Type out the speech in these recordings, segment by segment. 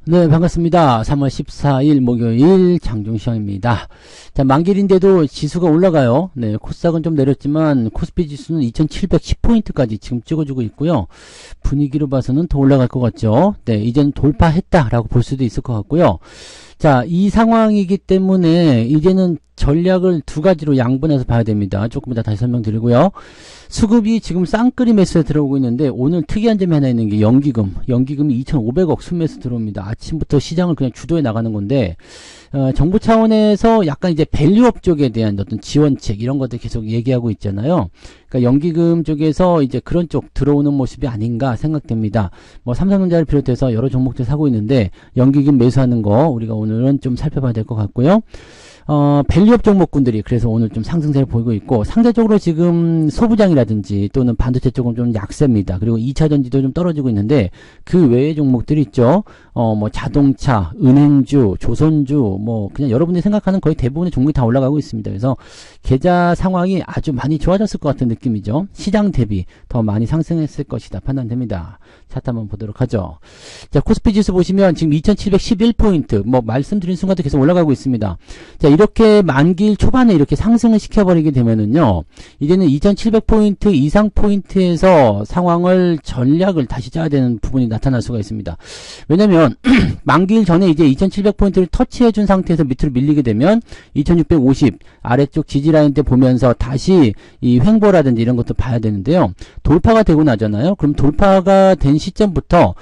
네, 반갑습니다. 3월 14일 목요일 장중시황입니다. 자, 만길인데도 지수가 올라가요. 네, 코스닥은 좀 내렸지만 코스피 지수는 2710포인트까지 지금 찍어주고 있고요. 분위기로 봐서는 더 올라갈 것 같죠. 네, 이제는 돌파했다라고 볼 수도 있을 것 같고요. 자, 이 상황이기 때문에 이제는 전략을 두 가지로 양분해서 봐야 됩니다. 조금 이따 다시 설명드리고요. 수급이 지금 쌍끌이 매수에 들어오고 있는데 오늘 특이한 점이 하나 있는 게 연기금이 2,500억 순매수 들어옵니다. 아침부터 시장을 그냥 주도해 나가는 건데 정부 차원에서 약간 이제 밸류업 쪽에 대한 어떤 지원책 이런 것들 계속 얘기하고 있잖아요. 그러니까 연기금 쪽에서 이제 그런 쪽 들어오는 모습이 아닌가 생각됩니다. 뭐 삼성전자를 비롯해서 여러 종목들 사고 있는데 연기금 매수하는 거 우리가 오늘은 좀 살펴봐야 될 것 같고요. 밸류업 종목군들이 그래서 오늘 좀 상승세를 보이고 있고 상대적으로 지금 소부장이라든지 또는 반도체 쪽은 좀 약세입니다. 그리고 2차전지도 좀 떨어지고 있는데 그 외의 종목들이 있죠. 뭐 자동차, 은행주, 조선주 뭐 그냥 여러분들이 생각하는 거의 대부분의 종목이 다 올라가고 있습니다. 그래서 계좌 상황이 아주 많이 좋아졌을 것 같은 느낌이죠. 시장 대비 더 많이 상승했을 것이다 판단됩니다. 차트 한번 보도록 하죠. 자, 코스피 지수 보시면 지금 2711포인트 뭐 말씀드린 순간도 계속 올라가고 있습니다. 자, 이렇게 만기일 초반에 이렇게 상승을 시켜버리게 되면은요, 이제는 2700포인트 이상 포인트에서 상황을 전략을 다시 짜야 되는 부분이 나타날 수가 있습니다. 왜냐면, 만기일 전에 이제 2700포인트를 터치해준 상태에서 밑으로 밀리게 되면, 2650 아래쪽 지지라인 때 보면서 다시 이 횡보라든지 이런 것도 봐야 되는데요. 돌파가 되고 나잖아요. 그럼 돌파가 된 시점부터,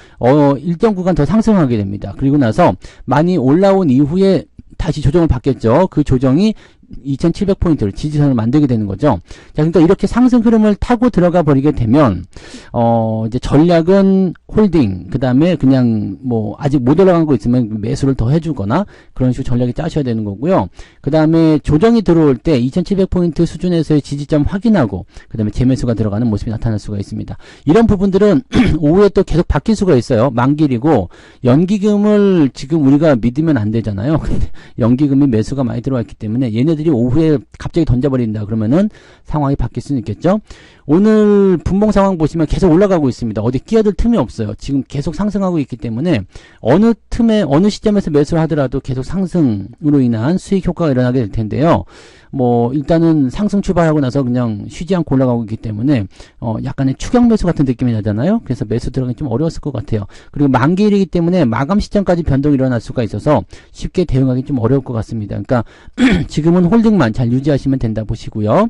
일정 구간 더 상승하게 됩니다. 그리고 나서 많이 올라온 이후에 다시 조정을 받겠죠. 그 조정이 2700포인트를 지지선을 만들게 되는 거죠. 자, 그러니까 이렇게 상승 흐름을 타고 들어가 버리게 되면, 이제 전략은 홀딩, 그 다음에 그냥 뭐, 아직 못 올라간 거 있으면 매수를 더 해주거나, 그런 식으로 전략이 짜셔야 되는 거고요. 그 다음에 조정이 들어올 때 2700포인트 수준에서의 지지점 확인하고, 그 다음에 재매수가 들어가는 모습이 나타날 수가 있습니다. 이런 부분들은 오후에 또 계속 바뀔 수가 있어요. 만길이고, 연기금을 지금 우리가 믿으면 안 되잖아요. 근데 연기금이 매수가 많이 들어왔기 때문에 얘네들이 오후에 갑자기 던져버린다 그러면은 상황이 바뀔 수는 있겠죠. 오늘 분봉 상황 보시면 계속 올라가고 있습니다. 어디 끼어들 틈이 없어요. 지금 계속 상승하고 있기 때문에 어느 틈에 어느 시점에서 매수를 하더라도 계속 상승으로 인한 수익 효과가 일어나게 될 텐데요. 뭐 일단은 상승 출발하고 나서 그냥 쉬지 않고 올라가고 있기 때문에 약간의 추격 매수 같은 느낌이 나잖아요. 그래서 매수 들어가기 좀 어려웠을 것 같아요. 그리고 만기일이기 때문에 마감 시점까지 변동이 일어날 수가 있어서 쉽게 대응하기 좀 어려울 것 같습니다. 그러니까 지금은 홀딩만 잘 유지하시면 된다 보시고요.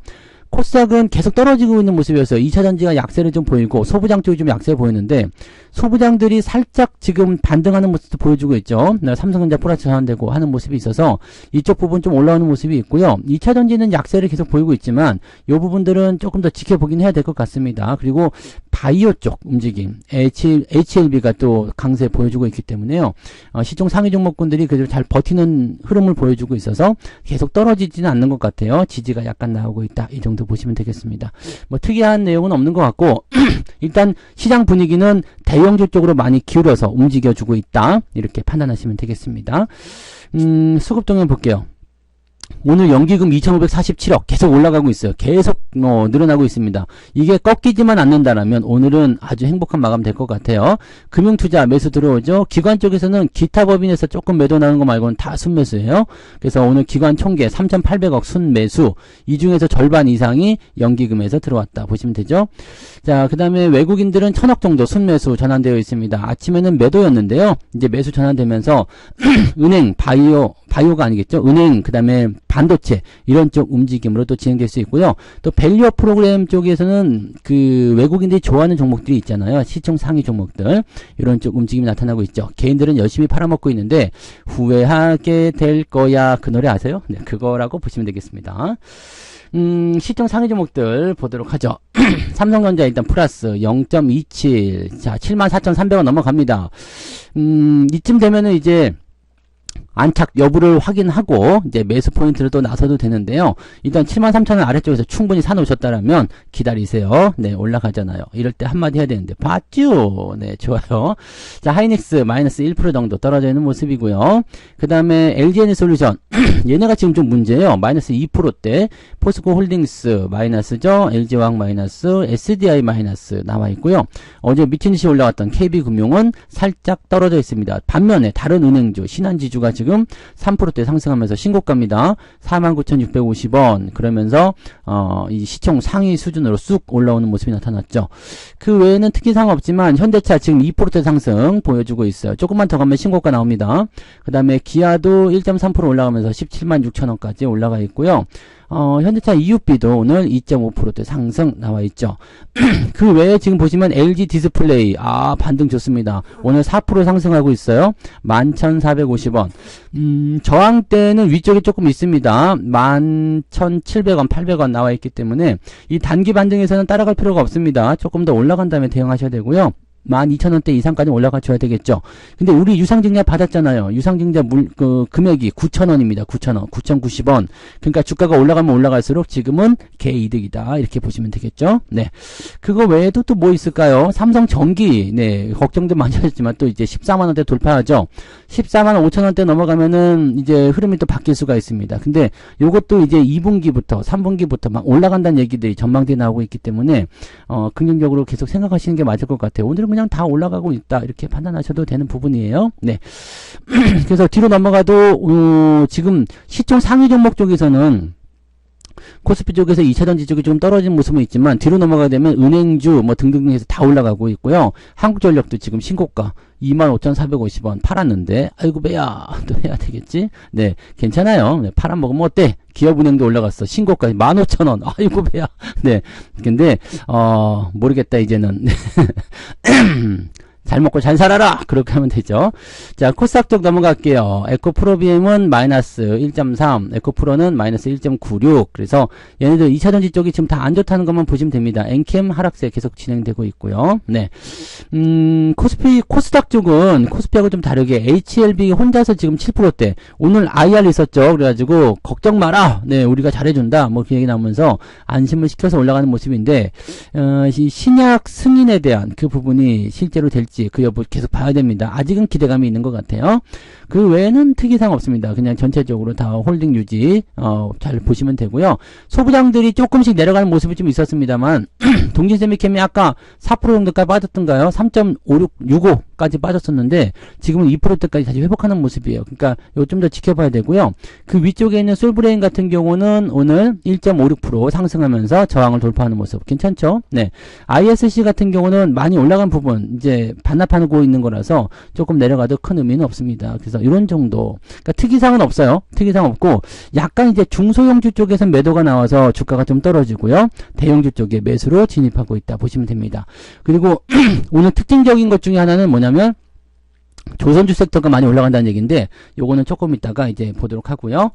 코스닥은 계속 떨어지고 있는 모습이었어요. 2차전지가 약세를 좀 보이고 소부장 쪽이 좀 약세 보이는데 소부장들이 살짝 지금 반등하는 모습도 보여주고 있죠. 삼성전자 플러스 전환되고 하는 모습이 있어서 이쪽 부분 좀 올라오는 모습이 있고요. 2차전지는 약세를 계속 보이고 있지만 이 부분들은 조금 더 지켜보긴 해야 될 것 같습니다. 그리고 바이오 쪽 움직임 HLB가 또 강세 보여주고 있기 때문에요. 시총 상위 종목군들이 그대로 잘 버티는 흐름을 보여주고 있어서 계속 떨어지지는 않는 것 같아요. 지지가 약간 나오고 있다. 이 정도 보시면 되겠습니다. 뭐 특이한 내용은 없는 것 같고 일단 시장 분위기는 대형주 쪽으로 많이 기울어서 움직여주고 있다. 이렇게 판단하시면 되겠습니다. 수급 동향 볼게요. 오늘 연기금 2,547억 계속 올라가고 있어요. 계속 늘어나고 있습니다. 이게 꺾이지만 않는다라면 오늘은 아주 행복한 마감 될 것 같아요. 금융투자 매수 들어오죠. 기관 쪽에서는 기타 법인에서 조금 매도 나는 거 말고는 다 순매수예요. 그래서 오늘 기관 총계 3,800억 순매수, 이 중에서 절반 이상이 연기금에서 들어왔다 보시면 되죠. 자, 그 다음에 외국인들은 1,000억 정도 순매수 전환되어 있습니다. 아침에는 매도였는데요. 이제 매수 전환되면서 은행, 바이오가 아니겠죠. 은행, 그 다음에 반도체 이런 쪽 움직임으로 또 진행될 수 있고요. 또 밸류업 프로그램 쪽에서는 그 외국인들이 좋아하는 종목들이 있잖아요. 시총 상위 종목들 이런 쪽 움직임이 나타나고 있죠. 개인들은 열심히 팔아먹고 있는데 후회하게 될 거야. 그 노래 아세요? 네, 그거라고 보시면 되겠습니다. 시총 상위 종목들 보도록 하죠. 삼성전자 일단 플러스 0.27. 자, 74,300원 넘어갑니다. 이쯤 되면은 이제 안착 여부를 확인하고 이제 매수 포인트를 또 나서도 되는데요. 일단 73,000원 아래쪽에서 충분히 사놓으셨다라면 기다리세요. 네, 올라가잖아요. 이럴 때 한마디 해야 되는데 봤죠? 네, 좋아요. 자, 하이닉스 마이너스 1% 정도 떨어져 있는 모습이고요. 그 다음에 LG에너솔루션 얘네가 지금 좀 문제예요. 마이너스 2%대, 포스코홀딩스 마이너스죠. LG화학 마이너스, SDI 마이너스 나와 있고요. 어제 미친 듯이 올라갔던 KB금융은 살짝 떨어져 있습니다. 반면에 다른 은행주, 신한지주가 지금 3%대 상승하면서 신고가입니다. 49,650원. 그러면서 이 시총 상위 수준으로 쑥 올라오는 모습이 나타났죠. 그 외에는 특이사항 없지만 현대차 지금 2%대 상승 보여주고 있어요. 조금만 더 가면 신고가 나옵니다. 그 다음에 기아도 1.3% 올라가면서 176,000원까지 올라가 있고요. 현대차 EUB도 오늘 2.5%대 상승 나와 있죠. 그 외에 지금 보시면 LG 디스플레이 반등 좋습니다. 오늘 4% 상승하고 있어요. 11,450원. 저항대는 위쪽에 조금 있습니다. 11,700원, 800원 나와 있기 때문에 이 단기 반등에서는 따라갈 필요가 없습니다. 조금 더 올라간 다음에 대응하셔야 되고요. 12,000원대 이상까지 올라가 줘야 되겠죠. 근데 우리 유상증자 받았잖아요. 유상증자 금액이 9,000원입니다. 9,000원. 9,090원. 그러니까 주가가 올라가면 올라갈수록 지금은 개이득이다. 이렇게 보시면 되겠죠. 네. 그거 외에도 또 뭐 있을까요? 삼성전기. 네. 걱정도 많이 하셨지만 또 이제 14만원대 돌파하죠. 14만 5천원대 넘어가면은 이제 흐름이 또 바뀔 수가 있습니다. 근데 요것도 이제 2분기부터 3분기부터 막 올라간다는 얘기들이 전망대에 나오고 있기 때문에 긍정적으로 계속 생각하시는 게 맞을 것 같아요. 오늘은 그냥 다 올라가고 있다 이렇게 판단하셔도 되는 부분이에요. 네. 그래서 뒤로 넘어가도 지금 시총 상위 종목 쪽에서는 코스피 쪽에서 2차전지 쪽이 좀 떨어진 모습은 있지만 뒤로 넘어가게 되면 은행주 뭐 등등 해서 다 올라가고 있고요. 한국전력도 지금 신고가 25,450원 팔았는데 아이고 배야 또 해야 되겠지? 네, 괜찮아요. 네, 팔아 먹으면 어때? 기업은행도 올라갔어. 신고가 15,000원. 아이고 배야. 네, 근데 모르겠다 이제는. 잘 먹고 잘 살아라! 그렇게 하면 되죠. 자, 코스닥 쪽 넘어갈게요. 에코프로비엠은 마이너스 1.3, 에코프로는 마이너스 1.96. 그래서 얘네들 2차전지 쪽이 지금 다 안 좋다는 것만 보시면 됩니다. 엔캠 하락세 계속 진행되고 있고요. 네. 코스닥 쪽은 코스피하고 좀 다르게 HLB 혼자서 지금 7%대. 오늘 IR 있었죠. 그래가지고, 걱정 마라! 네, 우리가 잘해준다. 뭐 그 얘기 나오면서 안심을 시켜서 올라가는 모습인데, 이 신약 승인에 대한 그 부분이 실제로 될지 그 여부 계속 봐야 됩니다. 아직은 기대감이 있는 것 같아요. 그 외에는 특이사항 없습니다. 그냥 전체적으로 다 홀딩 유지 잘 보시면 되고요. 소부장들이 조금씩 내려가는 모습이 좀 있었습니다만 동진세미캠이 아까 4% 정도까지 빠졌던가요? 3.5665까지 빠졌었는데 지금은 2%대까지 다시 회복하는 모습이에요. 그러니까 이거 좀 더 지켜봐야 되고요. 그 위쪽에 있는 솔브레인 같은 경우는 오늘 1.56% 상승하면서 저항을 돌파하는 모습 괜찮죠? 네. ISC 같은 경우는 많이 올라간 부분 이제 반납하고 있는 거라서 조금 내려가도 큰 의미는 없습니다. 그래서 이런 정도. 그러니까 특이사항은 없어요. 특이사항 없고 약간 이제 중소형주 쪽에서 매도가 나와서 주가가 좀 떨어지고요. 대형주 쪽에 매수로 진입하고 있다 보시면 됩니다. 그리고 오늘 특징적인 것 중에 하나는 뭐냐면 조선주 섹터가 많이 올라간다는 얘기인데 요거는 조금 이따가 이제 보도록 하고요.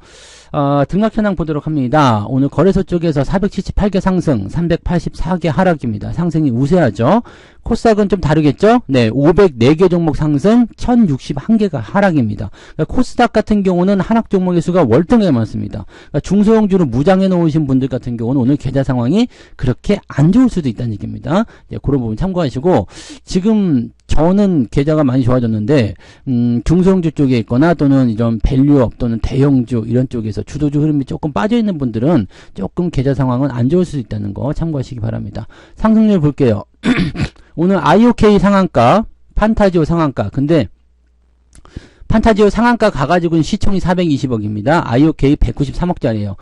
등락 현황 보도록 합니다. 오늘 거래소 쪽에서 478개 상승, 384개 하락입니다. 상승이 우세하죠. 코스닥은 좀 다르겠죠? 네, 504개 종목 상승, 1061개가 하락입니다. 그러니까 코스닥 같은 경우는 하락 종목의 수가 월등하게 많습니다. 그러니까 중소형주를 무장해 놓으신 분들 같은 경우는 오늘 계좌 상황이 그렇게 안 좋을 수도 있다는 얘기입니다. 네, 그런 부분 참고하시고 지금 저는 계좌가 많이 좋아졌는데 중소형주 쪽에 있거나 또는 이런 밸류업 또는 대형주 이런 쪽에서 주도주 흐름이 조금 빠져있는 분들은 조금 계좌 상황은 안 좋을 수 있다는 거 참고하시기 바랍니다. 상승률 볼게요. 오늘 IOK 상한가, 판타지오 상한가. 근데 판타지오 상한가 가가지고는 시총이 420억입니다. IOK 193억짜리예요.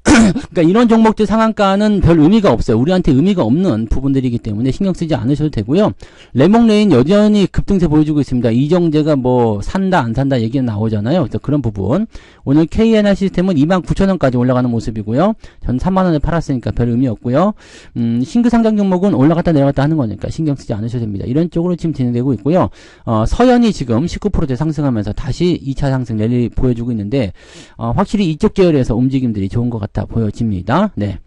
그러니까 이런 종목들 상한가는 별 의미가 없어요. 우리한테 의미가 없는 부분들이기 때문에 신경 쓰지 않으셔도 되고요. 레몽레인 여전히 급등세 보여주고 있습니다. 이정재가 뭐 산다 안 산다 얘기가 나오잖아요. 그래서 그런 부분. 오늘 KNR 시스템은 29,000원까지 올라가는 모습이고요. 전 3만원에 팔았으니까 별 의미 없고요. 신규 상장 종목은 올라갔다 내려갔다 하는 거니까 신경 쓰지 않으셔도 됩니다. 이런 쪽으로 지금 진행되고 있고요. 서현이 지금 19%대 상승하면서 다시 2차 상승 랠리 보여주고 있는데 확실히 이쪽 계열에서 움직임들이 좋은 것 같아 보여집니다. 네.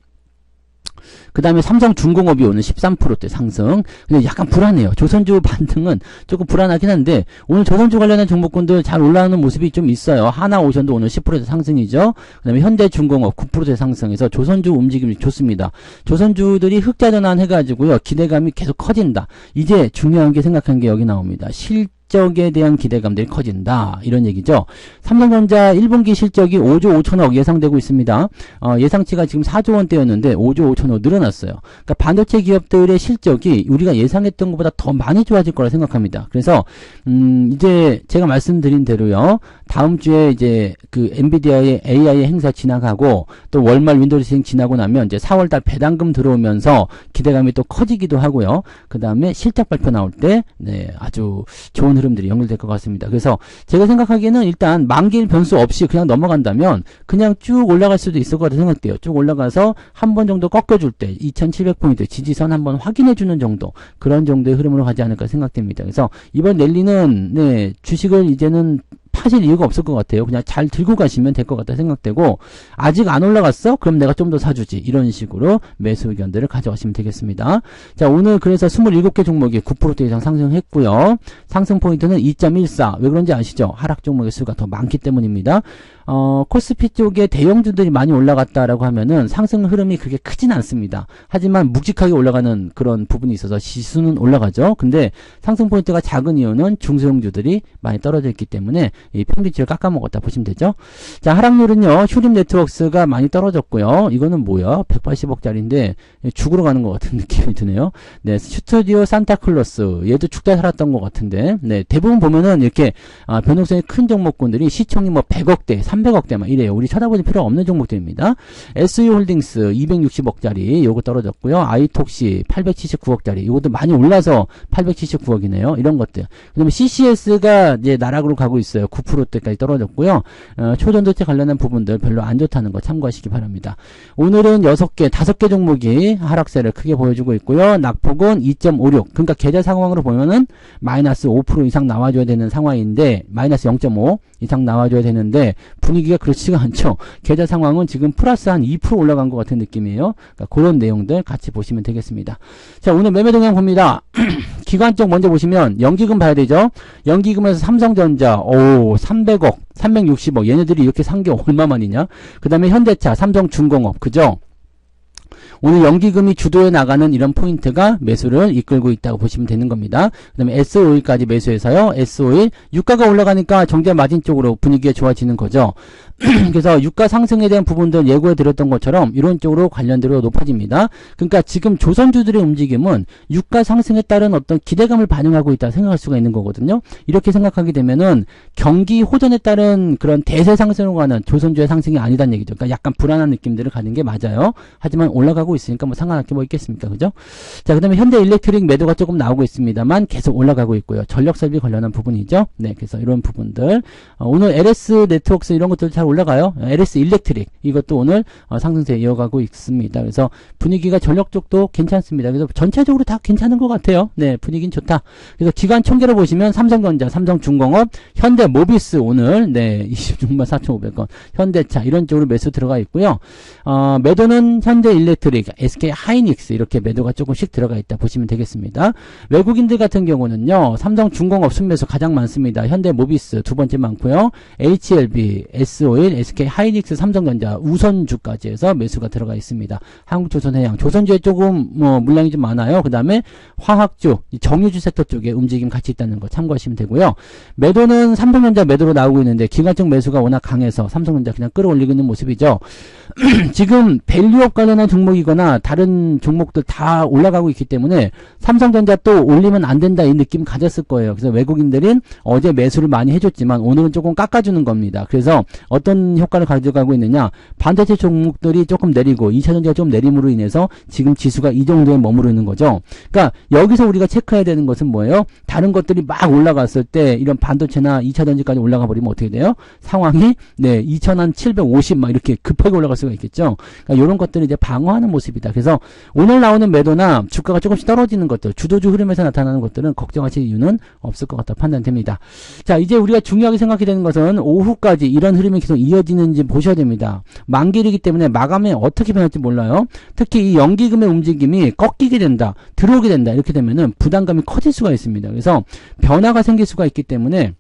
그 다음에 삼성중공업이 오늘 13%대 상승. 근데 약간 불안해요. 조선주 반등은 조금 불안하긴 한데, 오늘 조선주 관련한 종목군들 잘 올라오는 모습이 좀 있어요. 하나오션도 오늘 10%대 상승이죠. 그 다음에 현대중공업 9%대 상승해서 조선주 움직임이 좋습니다. 조선주들이 흑자 전환해가지고요. 기대감이 계속 커진다. 이제 중요한 게 생각한 게 여기 나옵니다. 실적에 대한 기대감들이 커진다. 이런 얘기죠. 삼성전자 1분기 실적이 5조 5천억 예상되고 있습니다. 예상치가 지금 4조 원대였는데 5조 5천억 늘어났어요. 그러니까 반도체 기업들의 실적이 우리가 예상했던 것보다 더 많이 좋아질 거라 생각합니다. 그래서 이제 제가 말씀드린 대로요. 다음 주에 이제 그 엔비디아의 AI 행사 지나가고 또 월말 윈도우 시행 지나고 나면 이제 4월달 배당금 들어오면서 기대감이 또 커지기도 하고요. 그 다음에 실적 발표 나올 때 아주 좋은 흐름들이 연결될 것 같습니다. 그래서 제가 생각하기에는 일단 만기일 변수 없이 그냥 넘어간다면 그냥 쭉 올라갈 수도 있을 것 같아 생각돼요. 쭉 올라가서 한 번 정도 꺾여줄 때 2700포인트 지지선 한번 확인해주는 정도, 그런 정도의 흐름으로 가지 않을까 생각됩니다. 그래서 이번 랠리는 주식을 이제는 파실 이유가 없을 것 같아요. 그냥 잘 들고 가시면 될 것 같다 생각되고, 아직 안 올라갔어? 그럼 내가 좀 더 사주지. 이런 식으로 매수 의견들을 가져가시면 되겠습니다. 자, 오늘 그래서 27개 종목이 9% 이상 상승했고요. 상승 포인트는 2.14. 왜 그런지 아시죠? 하락 종목의 수가 더 많기 때문입니다. 코스피 쪽에 대형주들이 많이 올라갔다라고 하면은 상승 흐름이 그렇게 크진 않습니다. 하지만 묵직하게 올라가는 그런 부분이 있어서 지수는 올라가죠. 근데 상승 포인트가 작은 이유는 중소형주들이 많이 떨어져 있기 때문에 이 평균치를 깎아먹었다 보시면 되죠. 자, 하락률은요, 휴림 네트워크스가 많이 떨어졌고요. 이거는 뭐야? 180억짜리인데 죽으러 가는 것 같은 느낌이 드네요. 네, 스튜디오 산타클로스, 얘도 죽다 살았던 것 같은데, 네, 대부분 보면은 이렇게 변동성이 큰 종목군들이 시총이 뭐 100억대, 300억대 막 이래요. 우리 쳐다보실 필요 없는 종목들입니다. SU홀딩스 260억짜리 요거 떨어졌고요. 아이톡시 879억짜리 이것도 많이 올라서 879억이네요. 이런 것들. 그다음에 CCS가 이제 나락으로 가고 있어요. 9%대까지 떨어졌고요. 초전도체 관련한 부분들 별로 안 좋다는 거 참고하시기 바랍니다. 오늘은 6개, 5개 종목이 하락세를 크게 보여주고 있고요. 낙폭은 2.56. 그러니까 계좌 상황으로 보면은 마이너스 5% 이상 나와줘야 되는 상황인데, 마이너스 0.5 이상 나와줘야 되는데 분위기가 그렇지가 않죠. 계좌 상황은 지금 플러스 한 2% 올라간 것 같은 느낌이에요. 그러니까 그런 내용들 같이 보시면 되겠습니다. 자, 오늘 매매 동향 봅니다. 기관 쪽 먼저 보시면 연기금 봐야 되죠. 연기금에서 삼성전자 300억, 360억 얘네들이 이렇게 산 게 얼마만이냐. 그 다음에 현대차, 삼성중공업, 그죠? 오늘 연기금이 주도해 나가는 이런 포인트가 매수를 이끌고 있다고 보시면 되는 겁니다. 그 다음에 S51까지 매수해서요. S51 유가가 올라가니까 정제 마진 쪽으로 분위기가 좋아지는 거죠. 그래서 유가 상승에 대한 부분들 예고해 드렸던 것처럼 이런 쪽으로 관련대로 높아집니다. 그러니까 지금 조선주들의 움직임은 유가 상승에 따른 어떤 기대감을 반영하고 있다 생각할 수가 있는 거거든요. 이렇게 생각하게 되면은 경기 호전에 따른 그런 대세 상승으로 가는 조선주의 상승이 아니다는 얘기죠. 그러니까 약간 불안한 느낌들을 가는 게 맞아요. 하지만 올라가고 있으니까 뭐 상관할 게 뭐 있겠습니까? 그죠? 자, 그 다음에 현대 일렉트릭 매도가 조금 나오고 있습니다만 계속 올라가고 있고요. 전력 설비 관련한 부분이죠. 네, 그래서 이런 부분들. 오늘 LS 네트워크스 이런 것들 잘 올라가요. LS 일렉트릭 이것도 오늘 상승세 이어가고 있습니다. 그래서 분위기가 전력 쪽도 괜찮습니다. 그래서 전체적으로 다 괜찮은 것 같아요. 네, 분위기는 좋다. 그래서 기관 총계로 보시면 삼성전자, 삼성중공업, 현대모비스 오늘 26만 4,500원, 현대차 이런 쪽으로 매수 들어가 있고요. 매도는 현대일렉트릭, SK하이닉스 이렇게 매도가 조금씩 들어가 있다 보시면 되겠습니다. 외국인들 같은 경우는요, 삼성중공업 순매수 가장 많습니다. 현대모비스 두 번째 많고요. HLB, S51, SK하이닉스, 삼성전자 우선주까지 해서 매수가 들어가 있습니다. 한국조선해양, 조선주에 조금 물량이 좀 많아요. 그 다음에 화학주, 정유주 섹터 쪽에 움직임 같이 있다는 거 참고하시면 되고요. 매도는 삼성전자 매도로 나오고 있는데 기관적 매수가 워낙 강해서 삼성전자 그냥 끌어올리고 있는 모습이죠. 지금 밸류업 관련한 종목이거나 다른 종목들 다 올라가고 있기 때문에 삼성전자 또 올리면 안 된다 이 느낌 가졌을 거예요. 그래서 외국인들은 어제 매수를 많이 해줬지만 오늘은 조금 깎아주는 겁니다. 그래서 어떤 효과를 가져가고 있느냐, 반도체 종목들이 조금 내리고 2차전지가 좀 내림으로 인해서 지금 지수가 이 정도에 머무르 있는 거죠. 그러니까 여기서 우리가 체크해야 되는 것은 뭐예요? 다른 것들이 막 올라갔을 때 이런 반도체나 2차전지까지 올라가 버리면 어떻게 돼요? 상황이 2,750 막 이렇게 급하게 올라갈 수가 있겠죠. 그러니까 이런 것들을 이제 방어 저하는 모습이다. 그래서 오늘 나오는 매도나 주가가 조금씩 떨어지는 것들, 주도주 흐름에서 나타나는 것들은 걱정하실 이유는 없을 것 같다 판단됩니다. 자, 이제 우리가 중요하게 생각해야 되는 것은 오후까지 이런 흐름이 계속 이어지는지 보셔야 됩니다. 만기이기 때문에 마감에 어떻게 변할지 몰라요. 특히 이 연기금의 움직임이 꺾이게 된다, 들어오게 된다, 이렇게 되면은 부담감이 커질 수가 있습니다. 그래서 변화가 생길 수가 있기 때문에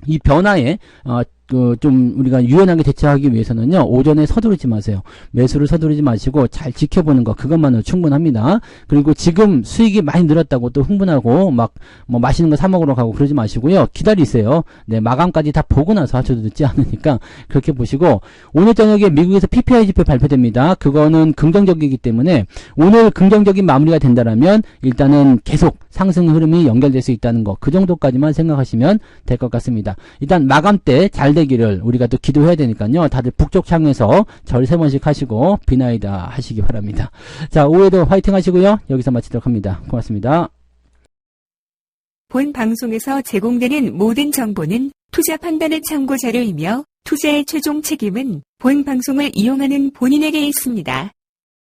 이 변화에 좀 우리가 유연하게 대처하기 위해서는요, 오전에 서두르지 마세요. 매수를 서두르지 마시고 잘 지켜보는 것, 그것만으로 충분합니다. 그리고 지금 수익이 많이 늘었다고 또 흥분하고 막 뭐 맛있는 거 사 먹으러 가고 그러지 마시고요. 기다리세요. 네, 마감까지 다 보고 나서 하셔도 늦지 않으니까 그렇게 보시고, 오늘 저녁에 미국에서 PPI 지표 발표됩니다. 그거는 긍정적이기 때문에 오늘 긍정적인 마무리가 된다라면 일단은 계속 상승 흐름이 연결될 수 있다는 거, 그 정도까지만 생각하시면 될 것 같습니다. 일단 마감 때 잘 되기를 우리가 또 기도해야 되니까요. 다들 북쪽 향해서 절 3번씩 하시고 비나이다 하시기 바랍니다. 자, 오후에도 화이팅 하시고요. 여기서 마치도록 합니다. 고맙습니다. 본 방송에서 제공되는 모든 정보는 투자 판단의 참고 자료이며 투자의 최종 책임은 본 방송을 이용하는 본인에게 있습니다.